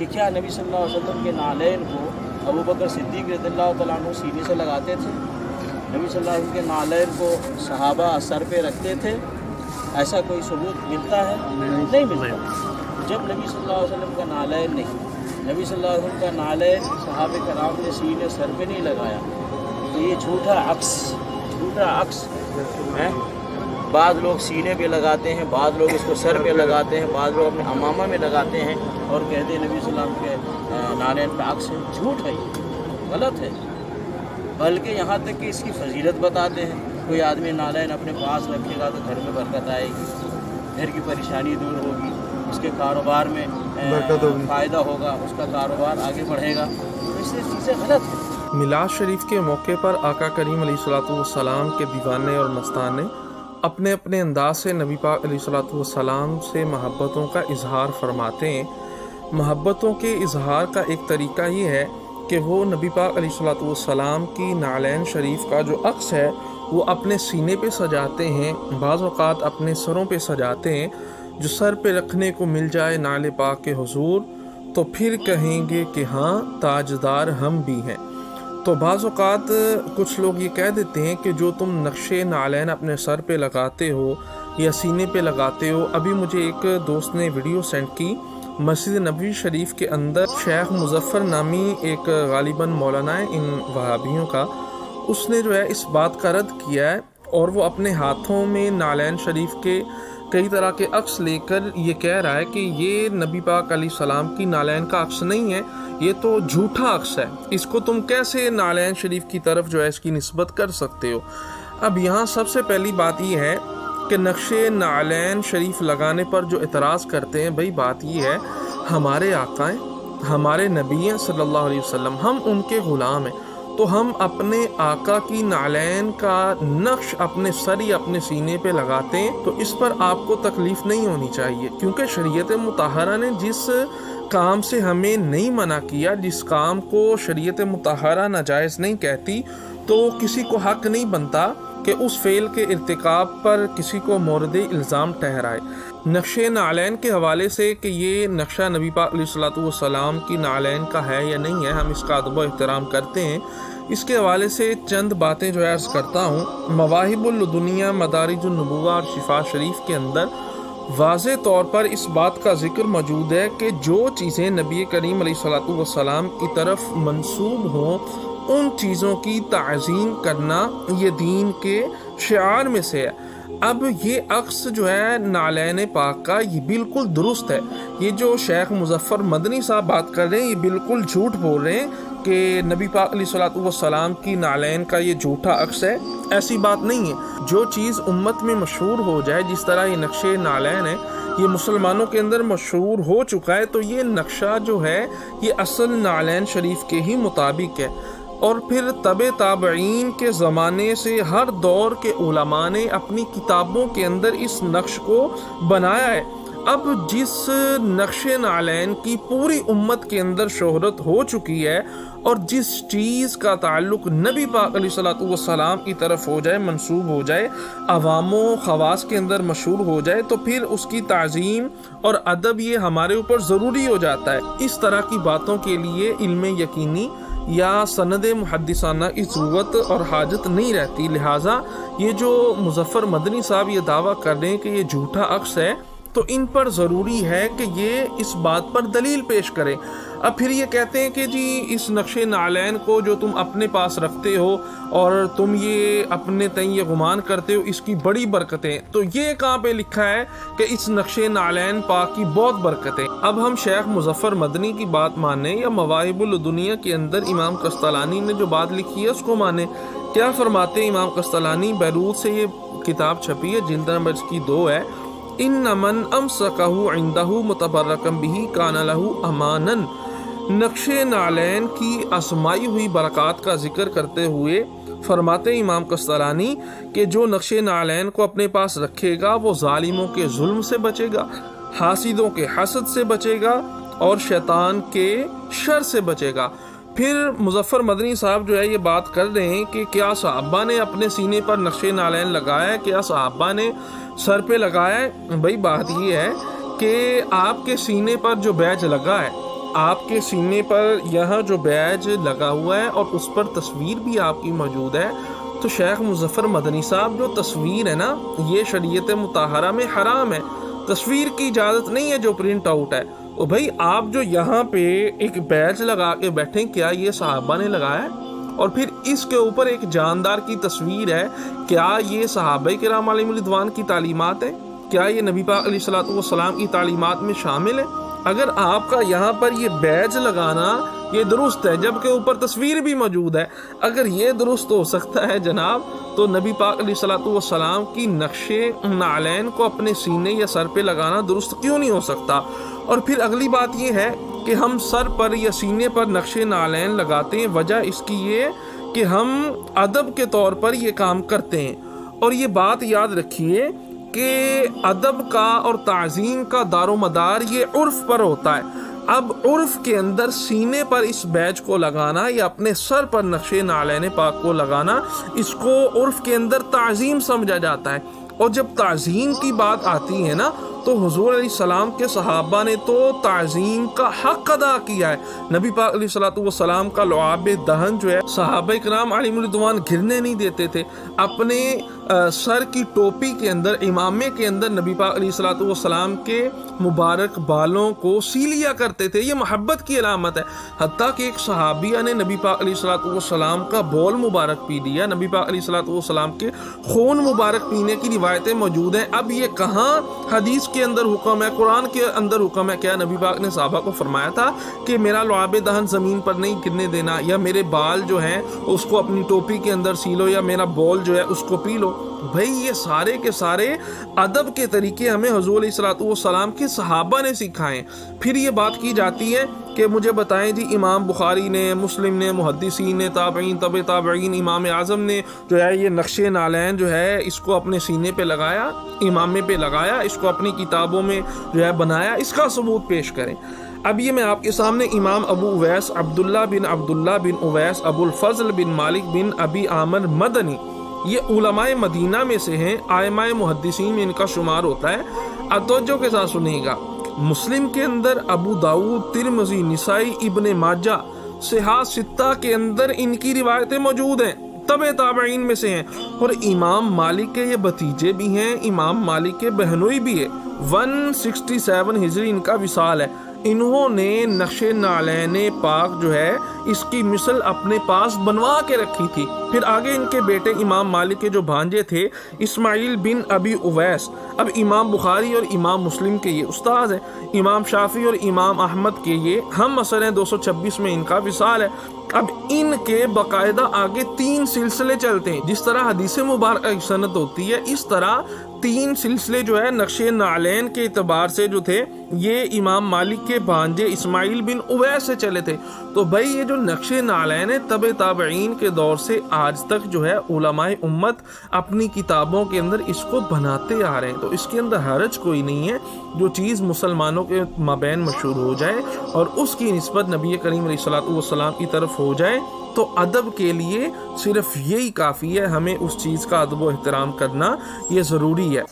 کہ کیا نبی صلی اللہ علیہ وسلم کے نالین کو ابو بکر صدیق رضی اللہ تعالیٰ عنہ سینے سے لگاتے تھے؟ نبی صلی اللہ علیہ وسلم کے نالین کو صحابہ سر پہ رکھتے تھے؟ ایسا کوئی ثبوت ملتا ہے؟ نہیں ملتا۔ جب نبی صلی اللہ علیہ وسلم کا نالین نہیں، نبی صلی اللہ علیہ وسلم کا نالین صحابہ کرام نے سینے سر پہ نہیں لگایا، تو یہ جھوٹا عکس ہے۔ بعض لوگ سینے پہ لگاتے ہیں، بعض لوگ اس کو سر پہ لگاتے ہیں، بعض لوگ اپنے امامہ میں لگاتے ہیں اور کہتے ہیں نبی صلی اللہ علیہ وسلم کے نالین پہ عکس ہے۔ جھوٹ ہے، یہ غلط ہے۔ بلکہ یہاں تک کہ اس کی فضیلت بتاتے ہیں، کوئی آدمی نالین اپنے پاس رکھے گا تو گھر میں برکت آئے گی، گھر کی پریشانی دور ہوگی، اس کے کاروبار میں فائدہ ہوگا، اس کا کاروبار آگے بڑھے گا۔ اس لیے چیزیں غلط ہیں۔ میلاد شریف کے موقع پر آقا کریم علیہ الصلوۃ والسلام کے دیوانے اور مستانے اپنے اپنے انداز سے نبی پاک علیہ الصلوۃ والسلام سے محبتوں کا اظہار فرماتے ہیں۔ محبتوں کے اظہار کا ایک طریقہ یہ ہے کہ وہ نبی پاک علیہ الصلوۃ والسلام کی نالین شریف کا جو عکس ہے وہ اپنے سینے پہ سجاتے ہیں، بعض اوقات اپنے سروں پہ سجاتے ہیں۔ جو سر پہ رکھنے کو مل جائے نال پاک کے حضور تو پھر کہیں گے کہ ہاں تاجدار ہم بھی ہیں۔ تو بعض اوقات کچھ لوگ یہ کہہ دیتے ہیں کہ جو تم نقش نالین اپنے سر پہ لگاتے ہو یا سینے پہ لگاتے ہو، ابھی مجھے ایک دوست نے ویڈیو سینڈ کی، مسجد نبوی شریف کے اندر شیخ مظفر نامی ایک غالباً مولانا ہے ان وہابیوں کا، اس نے جو ہے اس بات کا رد کیا ہے اور وہ اپنے ہاتھوں میں نالین شریف کے کئی طرح کے عکس لے کر یہ کہہ رہا ہے کہ یہ نبی پاک علیہ السلام کی نالین کا عکس نہیں ہے، یہ تو جھوٹا عکس ہے، اس کو تم کیسے نالین شریف کی طرف جو ہے اس کی نسبت کر سکتے ہو۔ اب یہاں سب سے پہلی بات یہ ہے کہ نقش نالین شریف لگانے پر جو اعتراض کرتے ہیں، بھئی بات یہ ہے ہمارے آقا ہیں، ہمارے نبی ہیں صلی اللہ علیہ وسلم، ہم ان کے غلام ہیں، تو ہم اپنے آقا کی نالین کا نقش اپنے سر یا اپنے سینے پہ لگاتے ہیں تو اس پر آپ کو تکلیف نہیں ہونی چاہیے، کیونکہ شریعت مطہرہ نے جس کام سے ہمیں نہیں منع کیا، جس کام کو شریعت مطہرہ ناجائز نہیں کہتی، تو کسی کو حق نہیں بنتا کہ اس فعل کے ارتکاب پر کسی کو مورد الزام ٹھہرائے۔ نقش نالین کے حوالے سے کہ یہ نقشہ نبی پاک علیہ الصلوۃ والسلام کی نالین کا ہے یا نہیں ہے، ہم اس کا ادب و احترام کرتے ہیں۔ اس کے حوالے سے چند باتیں جو ہے عرض کرتا ہوں۔ مواہب الدنیا مدارج النبوہ اور شفا شریف کے اندر واضح طور پر اس بات کا ذکر موجود ہے کہ جو چیزیں نبی کریم علیہ الصلوۃ والسلام کی طرف منسوب ہوں ان چیزوں کی تعظیم کرنا یہ دین کے شعار میں سے ہے۔ اب یہ عکس جو ہے نالین پاک کا یہ بالکل درست ہے، یہ جو شیخ مظفر مدنی صاحب بات کر رہے ہیں یہ بالکل جھوٹ بول رہے ہیں کہ نبی پاک علیہ الصلوۃ والسلام کی نالین کا یہ جھوٹا عکس ہے، ایسی بات نہیں ہے۔ جو چیز امت میں مشہور ہو جائے، جس طرح یہ نقش نالین ہے یہ مسلمانوں کے اندر مشہور ہو چکا ہے، تو یہ نقشہ جو ہے یہ اصل نالین شریف کے ہی مطابق ہے۔ اور پھر تابعین کے زمانے سے ہر دور کے علماء نے اپنی کتابوں کے اندر اس نقش کو بنایا ہے۔ اب جس نقش نالین کی پوری امت کے اندر شہرت ہو چکی ہے اور جس چیز کا تعلق نبی پاک علیہ الصلوۃ والسلام کی طرف ہو جائے، منسوب ہو جائے، عوام و خواص کے اندر مشہور ہو جائے، تو پھر اس کی تعظیم اور ادب یہ ہمارے اوپر ضروری ہو جاتا ہے۔ اس طرح کی باتوں کے لیے علم یقینی یا سند محدثانہ کی ضرورت اور حاجت نہیں رہتی، لہٰذا یہ جو مظفر مدنی صاحب یہ دعویٰ کر رہے ہیں کہ یہ جھوٹا عکس ہے تو ان پر ضروری ہے کہ یہ اس بات پر دلیل پیش کریں۔ اب پھر یہ کہتے ہیں کہ جی اس نقش نالین کو جو تم اپنے پاس رکھتے ہو اور تم یہ اپنے تئیں یہ گمان کرتے ہو اس کی بڑی برکتیں، تو یہ کہاں پہ لکھا ہے کہ اس نقش نالین پاک کی بہت برکتیں؟ اب ہم شیخ مظفر مدنی کی بات مانیں یا مواہب الدنیا کے اندر امام قسطلانی نے جو بات لکھی ہے اس کو مانیں؟ کیا فرماتے ہیں امام قسطلانی؟ بیروت سے یہ کتاب چھپی ہے، جلد نمبر اس کی 2 ہے۔ ان من امسکہ عندہ متبرکا بہ کان لہ امانا۔ نقش نالین کی آزمائی ہوئی برکات کا ذکر کرتے ہوئے فرماتے امام قسطلانی کہ جو نقش نالین کو اپنے پاس رکھے گا وہ ظالموں کے ظلم سے بچے گا، حاسدوں کے حسد سے بچے گا اور شیطان کے شر سے بچے گا۔ پھر مظفر مدنی صاحب جو ہے یہ بات کر رہے ہیں کہ کیا صحابہ نے اپنے سینے پر نقش نالین لگایا ہے، کیا صحابہ نے سر پہ لگایا ہے؟ بھائی بات یہ ہے کہ آپ کے سینے پر جو بیج لگا ہے آپ کے سینے پر یہاں جو بیج لگا ہوا ہے اور اس پر تصویر بھی آپ کی موجود ہے، تو شیخ مظفر مدنی صاحب جو تصویر ہے نا، یہ شریعت مطہرہ میں حرام ہے، تصویر کی اجازت نہیں ہے جو پرنٹ آؤٹ ہے۔ اور بھائی آپ جو یہاں پہ ایک بیج لگا کے بیٹھیں، کیا یہ صحابہ نے لگایا ہے؟ اور پھر اس کے اوپر ایک جاندار کی تصویر ہے، کیا یہ صحابہ کرام علیہم رضوان کی تعلیمات ہے؟ کیا یہ نبی پاک علیہ الصلوۃ والسلام کی تعلیمات میں شامل ہے؟ اگر آپ کا یہاں پر یہ بیج لگانا یہ درست ہے، جبکہ اوپر تصویر بھی موجود ہے، اگر یہ درست ہو سکتا ہے جناب، تو نبی پاک علیہ الصلوۃ والسلام کی نقش نعلین کو اپنے سینے یا سر پہ لگانا درست کیوں نہیں ہو سکتا؟ اور پھر اگلی بات یہ ہے کہ ہم سر پر یا سینے پر نقش نعلین لگاتے ہیں، وجہ اس کی یہ کہ ہم ادب کے طور پر یہ کام کرتے ہیں۔ اور یہ بات یاد رکھیے کہ ادب کا اور تعظیم کا دار و مدار یہ عرف پر ہوتا ہے۔ اب عرف کے اندر سینے پر اس بیج کو لگانا یا اپنے سر پر نقش نعلین پاک کو لگانا، اس کو عرف کے اندر تعظیم سمجھا جاتا ہے۔ اور جب تعظیم کی بات آتی ہے نا، تو حضور علیہ السلام کے صحابہ نے تو تعظیم کا حق ادا کیا ہے۔ نبی پاک علیہ الصلوۃ والسلام کا لعاب دہن جو ہے صحابہ کرام علیہم رضوان گرنے نہیں دیتے تھے، اپنے سر کی ٹوپی کے اندر، امامے کے اندر نبی پاک علیہ الصلوۃ والسلام کے مبارک بالوں کو سی لیا کرتے تھے۔ یہ محبت کی علامت ہے۔ حتیٰ کہ ایک صحابیہ نے نبی پاک علیہ الصلوۃ والسلام کا بول مبارک پی لیا، نبی پاک علیہ الصلوۃ والسلام کے خون مبارک پینے کی روایتیں موجود ہیں۔ اب یہ کہاں حدیث کے اندر حکم ہے، قرآن کے اندر حکم ہے؟ کیا نبی پاک نے صحابہ کو فرمایا تھا کہ میرا لعاب دہن زمین پر نہیں گرنے دینا، یا میرے بال جو ہیں اس کو اپنی ٹوپی کے اندر سی لو، یا میرا بول جو ہے اس کو پی لو؟ بھائی یہ سارے کے سارے ادب کے طریقے ہمیں حضور علیہ الصلوۃ والسلام کے صحابہ نے سکھائے۔ پھر یہ بات کی جاتی ہے کہ مجھے بتائیں جی، امام بخاری نے، مسلم نے، محدثین نے، تابعین، تبع تابعین، امام اعظم نے جو ہے یہ نقش نعلین جو ہے اس کو اپنے سینے پہ لگایا، امامے پہ لگایا، اس کو اپنی کتابوں میں جو ہے بنایا، اس کا ثبوت پیش کریں۔ اب یہ میں آپ کے سامنے امام ابو اویس عبداللہ بن اویس ابو الفضل بن مالک بن ابی عامر مدنی، یہ علماء مدینہ میں سے ہیں، ائمہ محدثین میں ان کا شمار ہوتا ہے۔ توجہ کے ساتھ سنیے گا، مسلم کے اندر، ابو داؤد، ترمذی، نسائی، ابن ماجہ، صحاح ستہ کے اندر ان کی روایتیں موجود ہیں، تبع تابعین میں سے ہیں۔ اور امام مالک کے یہ بھتیجے بھی ہیں، امام مالک کے بہنوئی بھی ہے۔ 167 ہجری ان کا وصال ہے۔ انہوں نے نقش نعلین پاک جو ہے اس کی مثل اپنے پاس بنوا کے رکھی تھی۔ پھر آگے ان کے بیٹے امام مالک کے جو بھانجے تھے اسماعیل بن ابی اویس، اب امام بخاری اور امام مسلم کے یہ استاد ہیں، امام شافعی اور امام احمد کے یہ ہم عصر ہیں، 226 میں ان کا وصال ہے۔ اب ان کے باقاعدہ آگے 3 سلسلے چلتے ہیں، جس طرح حدیث مبارکہ کی سند ہوتی ہے، اس طرح 3 سلسلے جو ہے نقش نعلین کے اعتبار سے جو تھے یہ امام مالک کے بھانجے اسماعیل بن اویس سے چلے تھے۔ تو بھائی یہ جو نقش نعلین ہے تبع تابعین کے دور سے آج تک جو ہے علماء امت اپنی کتابوں کے اندر اس کو بناتے آ رہے ہیں، تو اس کے اندر حرج کوئی نہیں ہے۔ جو چیز مسلمانوں کے مابین مشہور ہو جائے اور اس کی نسبت نبی کریم علیہ الصلوۃ والسلام کی طرف ہو جائے، تو ادب کے لیے صرف یہی کافی ہے، ہمیں اس چیز کا ادب و احترام کرنا یہ ضروری ہے۔